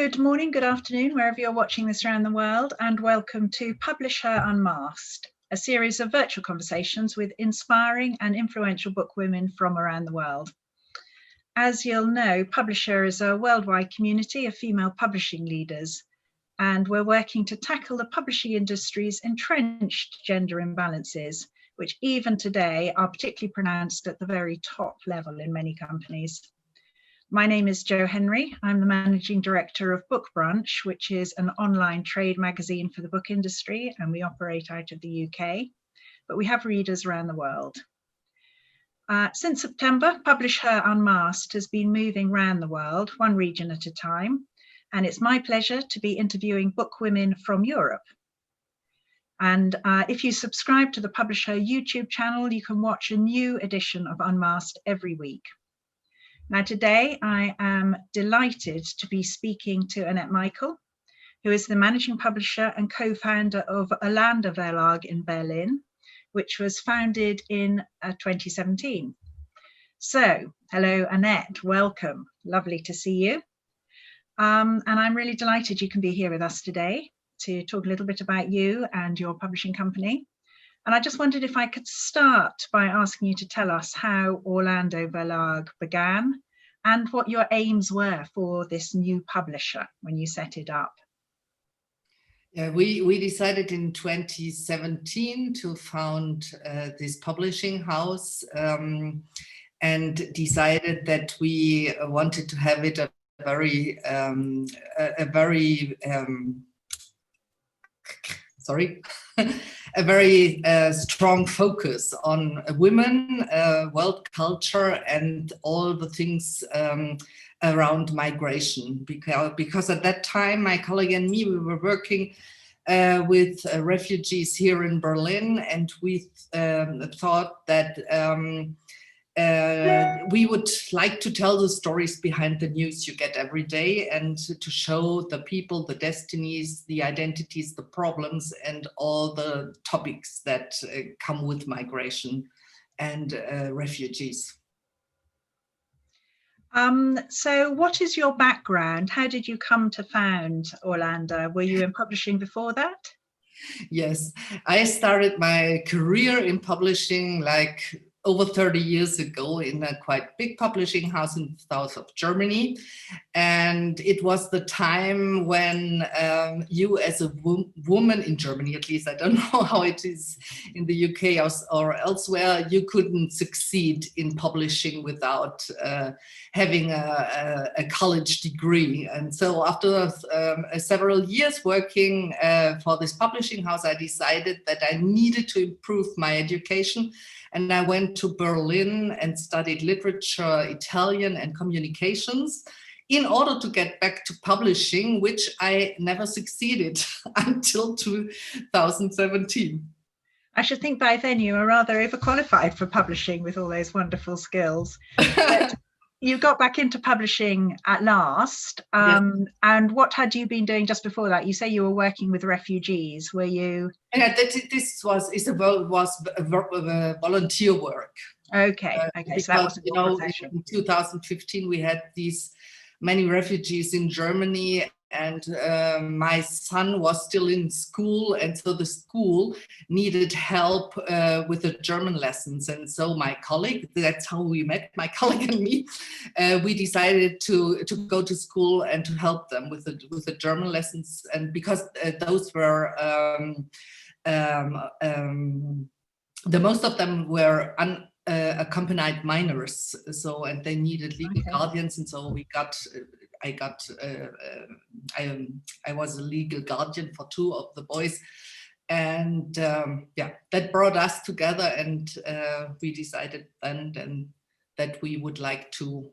Good morning, good afternoon, wherever you're watching this around the world, and welcome to Publisher Unmasked, a series of virtual conversations with inspiring and influential book women from around the world. As you'll know, Publisher is a worldwide community of female publishing leaders, and we're working to tackle the publishing industry's entrenched gender imbalances, which even today are particularly pronounced at the very top level in many companies. My name is Jo Henry. I'm the Managing Director of Book Brunch, which is an online trade magazine for the book industry, and we operate out of the UK, but we have readers around the world. Since September, Publisher Unmasked has been moving around the world, one region at a time, and it's my pleasure to be interviewing book women from Europe. And if you subscribe to the Publisher YouTube channel, you can watch a new edition of Unmasked every week. Now, today I am delighted to be speaking to Annette Michael, who is the managing publisher and co-founder of Orlanda Verlag in Berlin, which was founded in 2017. So, hello, Annette, welcome. Lovely to see you. And I'm really delighted you can be here with us today to talk a little bit about you and your publishing company. And I just wondered if I could start by asking you to tell us how Orlanda Verlag began and what your aims were for this new publisher when you set it up. Yeah, we decided in 2017 to found this publishing house and decided that we wanted to have it a very a very strong focus on women, world culture, and all the things around migration. Because at that time, my colleague and me, we were working with refugees here in Berlin, and we thought that we would like to tell the stories behind the news you get every day and to show the people, the destinies, the identities, the problems, and all the topics that come with migration and refugees. So what is your background? How did you come to found Orlanda? Were you in publishing before that? Yes, I started my career in publishing like over 30 years ago in a quite big publishing house in the south of Germany. And it was the time when you as a woman in Germany, at least, I don't know how it is in the UK or elsewhere, you couldn't succeed in publishing without having a college degree. And so after several years working for this publishing house, I decided that I needed to improve my education. And I went to Berlin and studied literature, Italian, and communications in order to get back to publishing, which I never succeeded until 2017. I should think by then you were rather overqualified for publishing with all those wonderful skills. But you got back into publishing at last. Yes. And what had you been doing just before that? You say you were working with refugees. Were you? Yeah, this was volunteer work. Okay, because, so that wasn't your profession. In 2015 we had these many refugees in Germany, and my son was still in school, and so the school needed help with the German lessons. And so my colleague, that's how we met, my colleague and me, we decided to go to school and to help them with the German lessons. And because those were the most of them were accompanied minors, so and they needed legal guardians, and so I was a legal guardian for two of the boys, and yeah, that brought us together, and we decided then that we would like to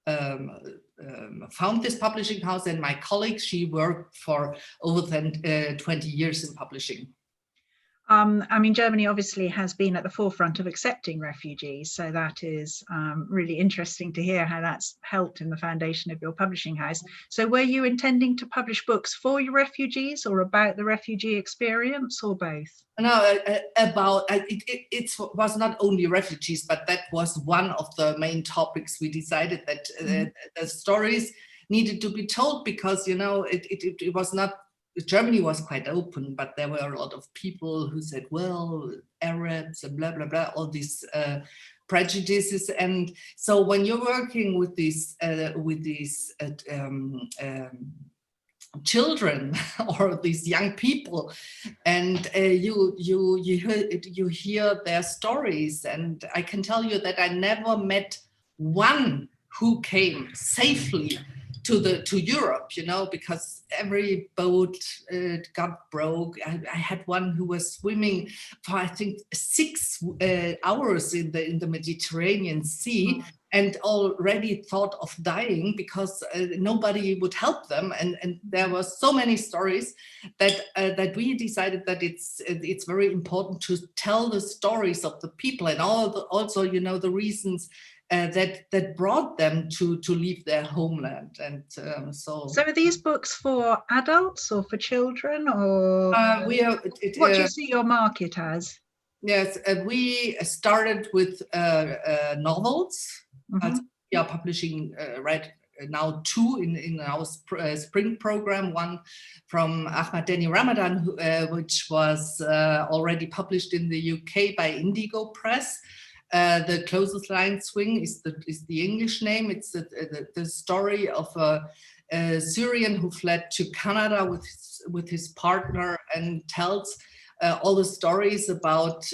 found this publishing house. And my colleague, she worked for over 20 years in publishing. I mean, Germany obviously has been at the forefront of accepting refugees, so that is really interesting to hear how that's helped in the foundation of your publishing house. So were you intending to publish books for your refugees or about the refugee experience, or both? No, it was not only refugees, but that was one of the main topics. We decided that the stories needed to be told, because, you know, it was not, Germany was quite open, but there were a lot of people who said, well, Arabs and blah, blah, blah, all these prejudices. And so when you're working with these children or these young people, and you hear their stories, and I can tell you that I never met one who came safely to Europe, you know, because every boat got broke. I had one who was swimming for, I think, 6 hours in the Mediterranean Sea, and already thought of dying because nobody would help them. And there were so many stories that we decided that it's very important to tell the stories of the people, and also, you know, the reasons that brought them to leave their homeland. And so are these books for adults or for children, or what do you see your market as? Yes, we started with novels. We are publishing right now 2 in our spring program, one from Ahmadani Ramadan, which was already published in the UK by Indigo Press. The Closest Line Swing is the English name. It's the story of a Syrian who fled to Canada with his partner, and tells all the stories about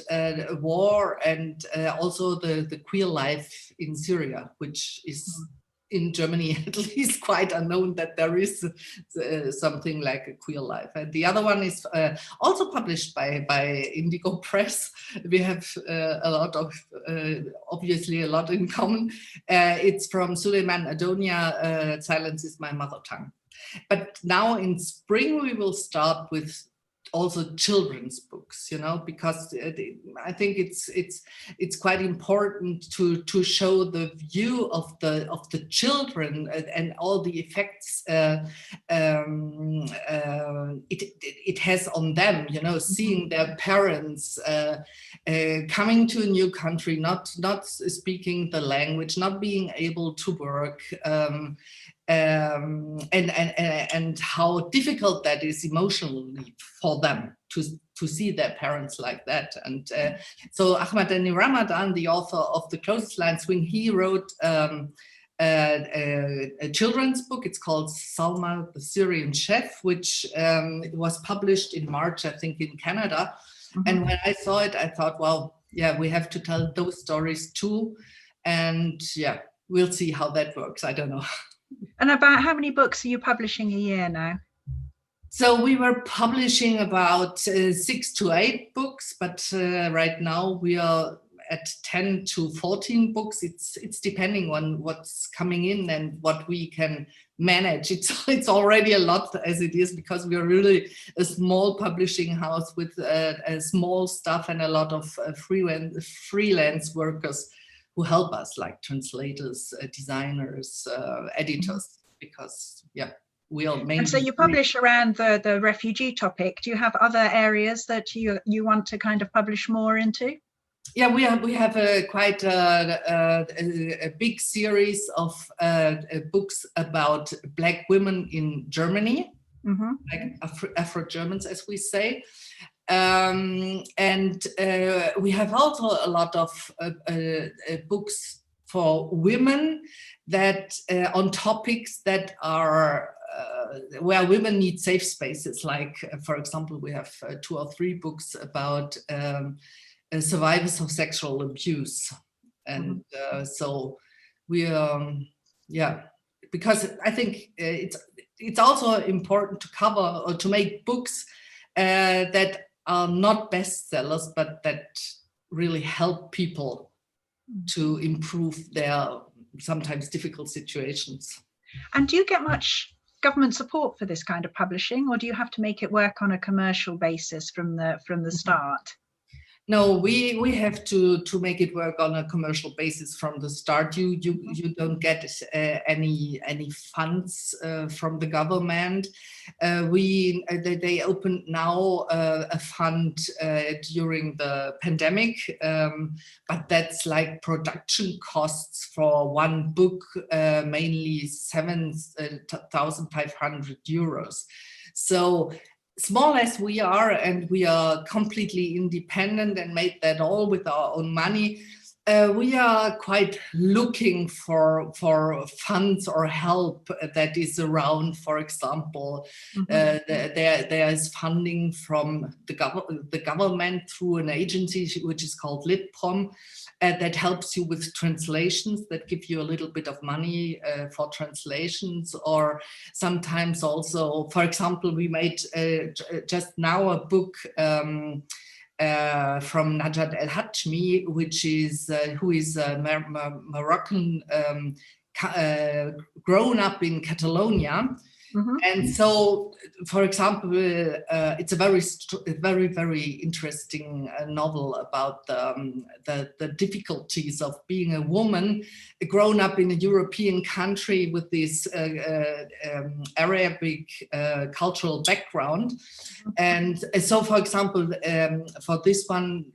war, and also the queer life in Syria, which is in Germany at least quite unknown, that there is something like a queer life. And the other one is also published by Indigo Press. We have a lot of, obviously a lot in common. It's from Suleiman Adonia, Silence is My Mother Tongue. But now in spring, we will start with also children's books, you know, because I think it's quite important to show the view of the children and all the effects it has on them, you know, seeing their parents coming to a new country, not speaking the language, not being able to work, and how difficult that is emotionally for them to see their parents like that. And so Ahmadani Ramadan, the author of The Closest Line Swing, he wrote a children's book. It's called Salma, the Syrian Chef, which was published in March, I think, in Canada. And when I saw it, I thought, well, yeah, we have to tell those stories too. And yeah, we'll see how that works. I don't know. And about how many books are you publishing a year now? So we were publishing about 6 to 8 books, but right now we are at 10 to 14 books. It's depending on what's coming in and what we can manage. It's already a lot as it is, because we are really a small publishing house with a small staff and a lot of freelance workers who help us, like translators, designers, editors, because yeah, we are mainly. And so you publish around the refugee topic. Do you have other areas that you want to kind of publish more into? Yeah, we have quite a big series of books about Black women in Germany, like Afro-Germans, as we say. And we have also a lot of books for women that on topics that are where women need safe spaces. Like, for example, we have 2 or 3 books about survivors of sexual abuse. And so we yeah, because I think it's also important to cover or to make books that are not bestsellers, but that really help people to improve their sometimes difficult situations. And do you get much government support for this kind of publishing, or do you have to make it work on a commercial basis from the start? No, we have to make it work on a commercial basis from the start. You don't get any funds from the government. They opened now a fund during the pandemic, but that's like production costs for one book, mainly 7,500 euros. So small as we are, and we are completely independent and made that all with our own money, we are quite looking for funds or help that is around. For example, there is funding from the government through an agency which is called Litprom, that helps you with translations, that give you a little bit of money for translations. Or sometimes also, for example, we made just now a book from Najat El Hatmi, who is a Moroccan grown up in Catalonia. And so, for example, it's a very, very interesting novel about the difficulties of being a woman grown up in a European country with this Arabic cultural background. And so, for example, for this one,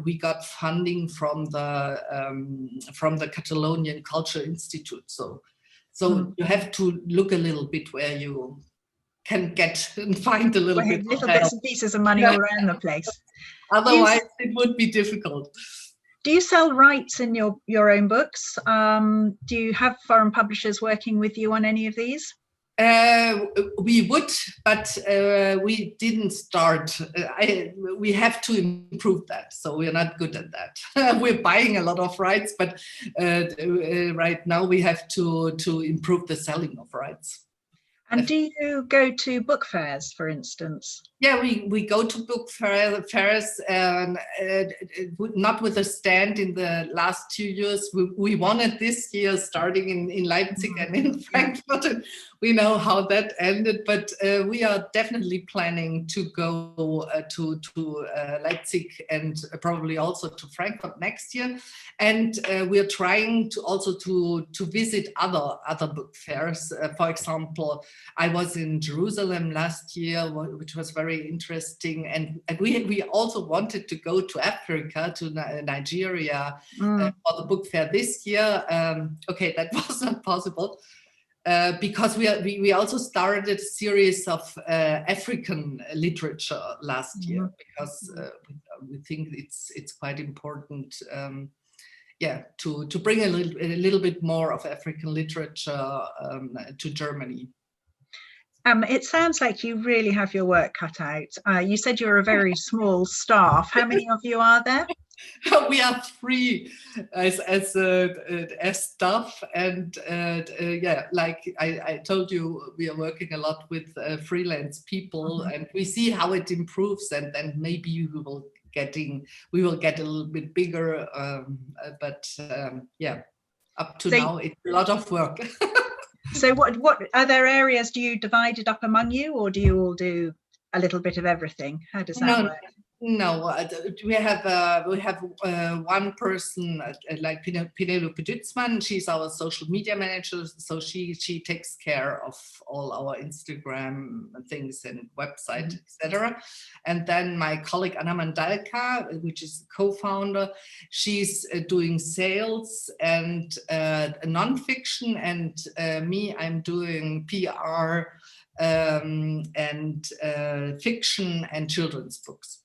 we got funding from the Catalonian Culture Institute. So you have to look a little bit where you can get and find a little bit. Little bits and pieces of money all around the place. Otherwise, it would be difficult. Do you sell rights in your own books? Do you have foreign publishers working with you on any of these? We would, but we didn't start. We have to improve that, so we're not good at that. We're buying a lot of rights, but right now we have to improve the selling of rights. And do you go to book fairs, for instance? Yeah, we go to book fairs, and not with a stand in the last 2 years. We wanted this year, starting in Leipzig and in Frankfurt. And we know how that ended, but we are definitely planning to go to Leipzig and probably also to Frankfurt next year. And we are trying to also to visit other book fairs. For example, I was in Jerusalem last year, which was very interesting, and we also wanted to go to Africa, to Nigeria, for the book fair this year. Okay, that was not possible because we also started a series of African literature last year, because we think it's quite important. To bring a little bit more of African literature to Germany. It sounds like you really have your work cut out. You said you're a very small staff. How many of you are there? We are 3 as staff, and like I told you, we are working a lot with freelance people, and we see how it improves, and then maybe we will get a little bit bigger. But up to now, it's a lot of work. So what other areas do you divide it up among you, or do you all do a little bit of everything? How does that work? No, we have one person like Penelope Dützmann. She's our social media manager, so she takes care of all our Instagram things and website, etc. And then my colleague Anna Mandalka, which is co-founder, she's doing sales and nonfiction, and me, I'm doing PR and fiction and children's books.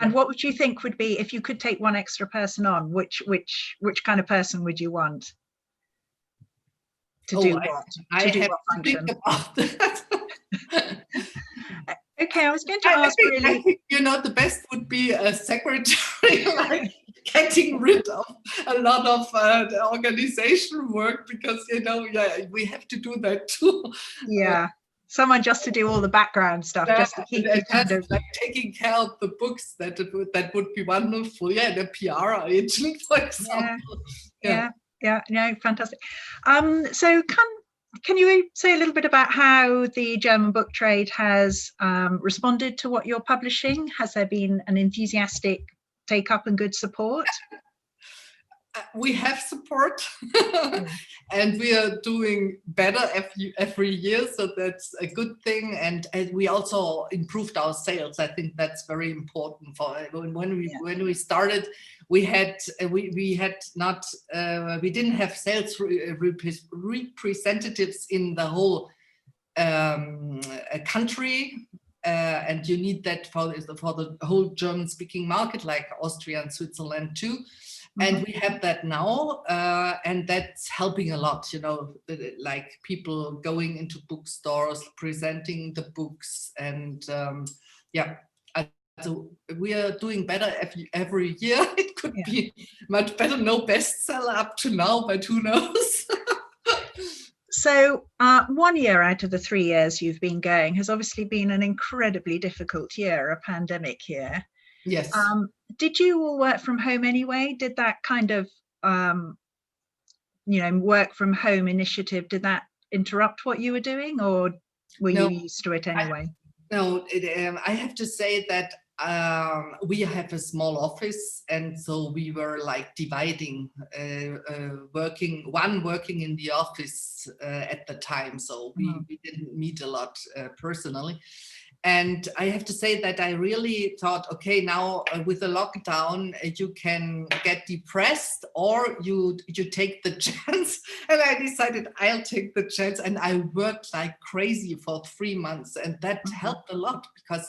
And what would you think would be, if you could take one extra person on, which kind of person would you want to do what? To do what function? Okay, I was going to ask I think, the best would be a secretary, like getting rid of a lot of the organization work, because, we have to do that too. Yeah. Someone just to do all the background stuff, just to keep it kind of like taking care of the books. That would be wonderful. Yeah, the PR agent, for example. Yeah, no, fantastic. So can you say a little bit about how the German book trade has responded to what you're publishing? Has there been an enthusiastic take up and good support? We have support and we are doing better every year, so that's a good thing. And we also improved our sales. I think that's very important. For when we started, we didn't have sales representatives in the whole country, and you need that for the whole German-speaking market, like Austria and Switzerland too. And we have that now, and that's helping a lot, you know, like people going into bookstores, presenting the books, and so we are doing better every year. It could be much better, no bestseller up to now, but who knows? So 1 year out of the 3 years you've been going has obviously been an incredibly difficult year, a pandemic year. Yes. Did you all work from home anyway? Did that kind of, work from home initiative, did that interrupt what you were doing, or were you used to it anyway? I have to say that we have a small office, and so we were like dividing, working in the office at the time. So we didn't meet a lot personally. And I have to say that I really thought, okay, now with the lockdown, you can get depressed or you take the chance. And I decided I'll take the chance, and I worked like crazy for 3 months, and that helped a lot, because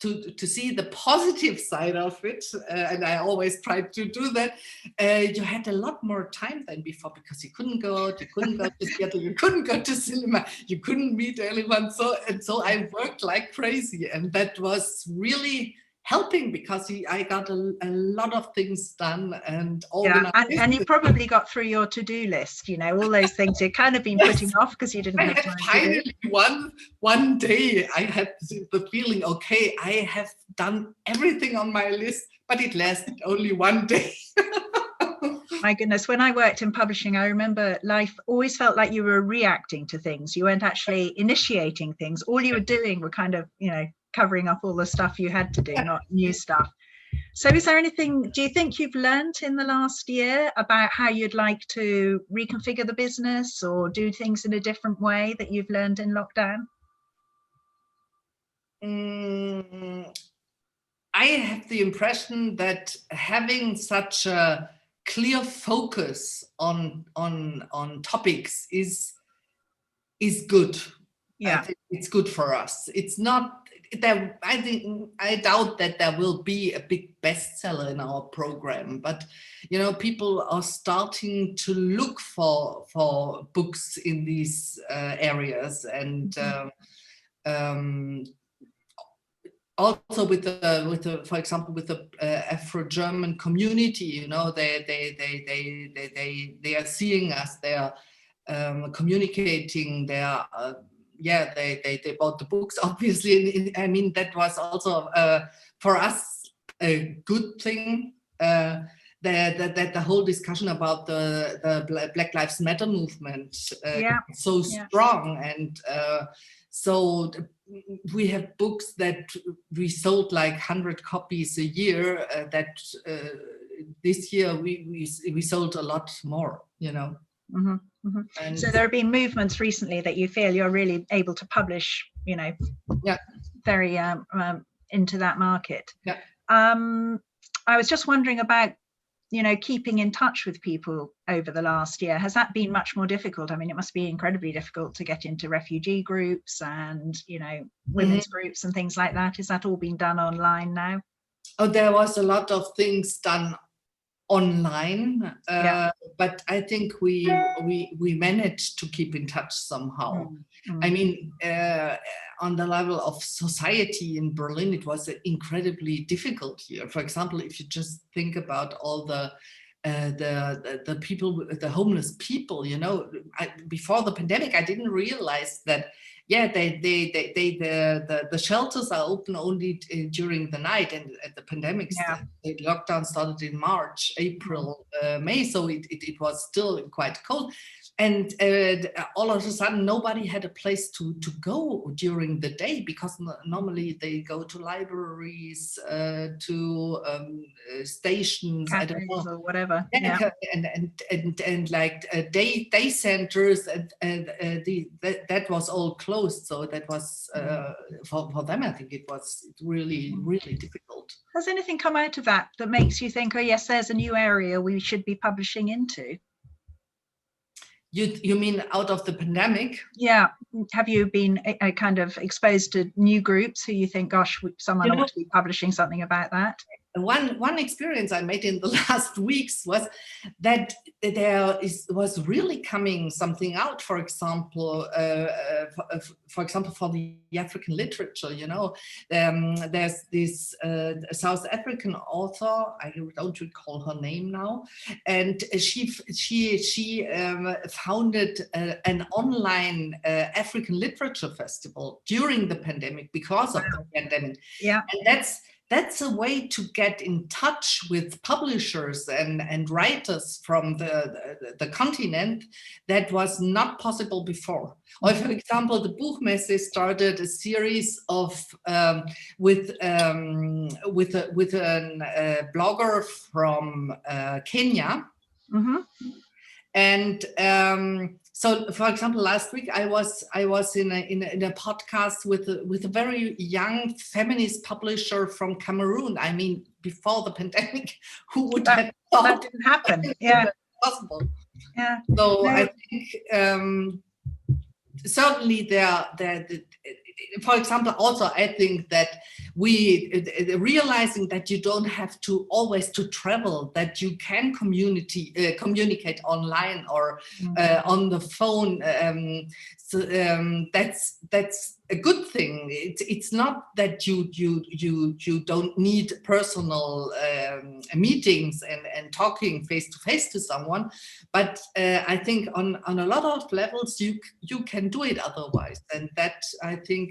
to see the positive side of it, and I always tried to do that, you had a lot more time than before, because you couldn't go out, you couldn't go to theater, you couldn't go to cinema, you couldn't meet anyone. So I worked like crazy, and that was really helping, because I got a lot of things done and organized. Yeah, and you probably got through your to-do list, you know, all those things you'd kind of been putting off because you didn't have time. Finally, one day I had the feeling, okay, I have done everything on my list, but it lasted only 1 day. My goodness, when I worked in publishing, I remember life always felt like you were reacting to things. You weren't actually initiating things. All you were doing were kind of, covering up all the stuff you had to do, not new stuff. So is there anything, do you think you've learned in the last year about how you'd like to reconfigure the business or do things in a different way that you've learned in lockdown? I have the impression that having such a clear focus on topics is good. Yeah, I think it's good for us. It's not that I doubt that there will be a big bestseller in our program, but people are starting to look for books in these areas, and also with the for example with the Afro-German community, they are seeing us, they are communicating, they are they bought the books, obviously. I mean, that was also for us a good thing, that the whole discussion about the Black Lives Matter movement so strong, and so we have books that we sold like 100 copies a year, that this year we sold a lot more, Mm-hmm, mm-hmm. And so there have been movements recently that you feel you're really able to publish, very into that market. Yeah. I was just wondering about, keeping in touch with people over the last year. Has that been much more difficult? I mean, it must be incredibly difficult to get into refugee groups and, women's groups and things like that. Has that all been done online now? Oh, there was a lot of things done online, but I think we managed to keep in touch somehow. I mean, on the level of society in Berlin, it was incredibly difficult here. For example, if you just think about all the people, the homeless people, before the pandemic, I didn't realize that. Yeah, the shelters are open only during the night, and the pandemic, the lockdown started in March, April, May, so it was still quite cold. and all of a sudden nobody had a place to go during the day, because normally they go to libraries, to stations, Cafes, I don't know, or whatever. and like day centers, and that was all closed. So that was for them, I think it was really difficult. Has anything come out of that makes you think, oh yes, there's a new area we should be publishing into? You mean out of the pandemic? Yeah. Have you been kind of exposed to new groups who you think, gosh, someone ought to be publishing something about that? One experience I made in the last weeks was that was really coming something out. For example, for the African literature, there's this South African author. I don't recall her name now, and she founded an online African literature festival during the pandemic, because of the pandemic. Yeah, and that's a way to get in touch with publishers and writers from the continent that was not possible before. Or, for example, the Buchmesse started a series of with a blogger from Kenya. Mm-hmm. And so, for example, last week I was in a podcast with a very young feminist publisher from Cameroon. I mean, before the pandemic, who would have thought that didn't happen? Yeah, possible. Yeah. So no. I think certainly there. For example, also I think that we realizing that you don't have to always to travel, that you can communicate online or on the phone. So that's a good thing. It's not that you don't need personal meetings and talking face to face to someone, but I think on a lot of levels you can do it otherwise, and that I think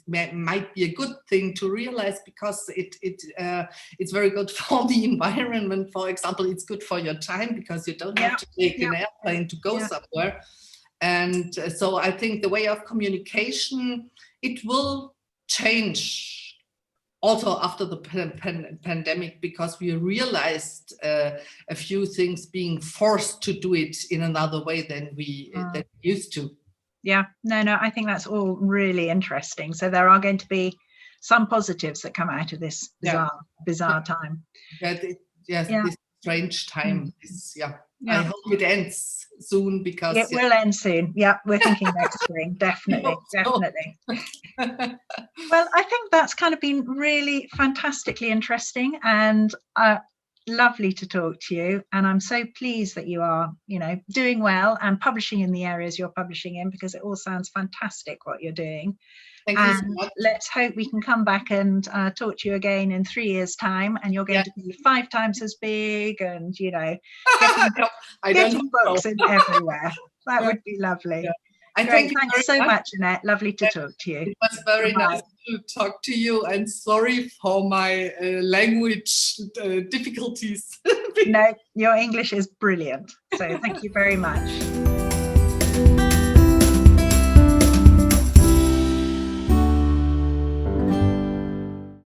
might be a good thing to realize, because it's very good for the environment. For example, it's good for your time, because you don't have to take an airplane to go somewhere. And so I think the way of communication, it will change also after the pandemic, because we realized a few things being forced to do it in another way than we used to. Yeah, no, I think that's all really interesting. So there are going to be some positives that come out of this bizarre time. This strange time. I hope it ends soon, because it will end soon. Yeah, we're thinking next spring, definitely. Well, I think that's kind of been really fantastically interesting and lovely to talk to you. And I'm so pleased that you are, doing well and publishing in the areas you're publishing in, because it all sounds fantastic what you're doing. Thank you so much. Let's hope we can come back and talk to you again in 3 years' time, and you're going to be 5 times as big, and getting books in everywhere. That would be lovely. Thanks so much, Annette. Lovely to talk to you. It was very nice to talk to you, and sorry for my language difficulties. No, your English is brilliant. So thank you very much.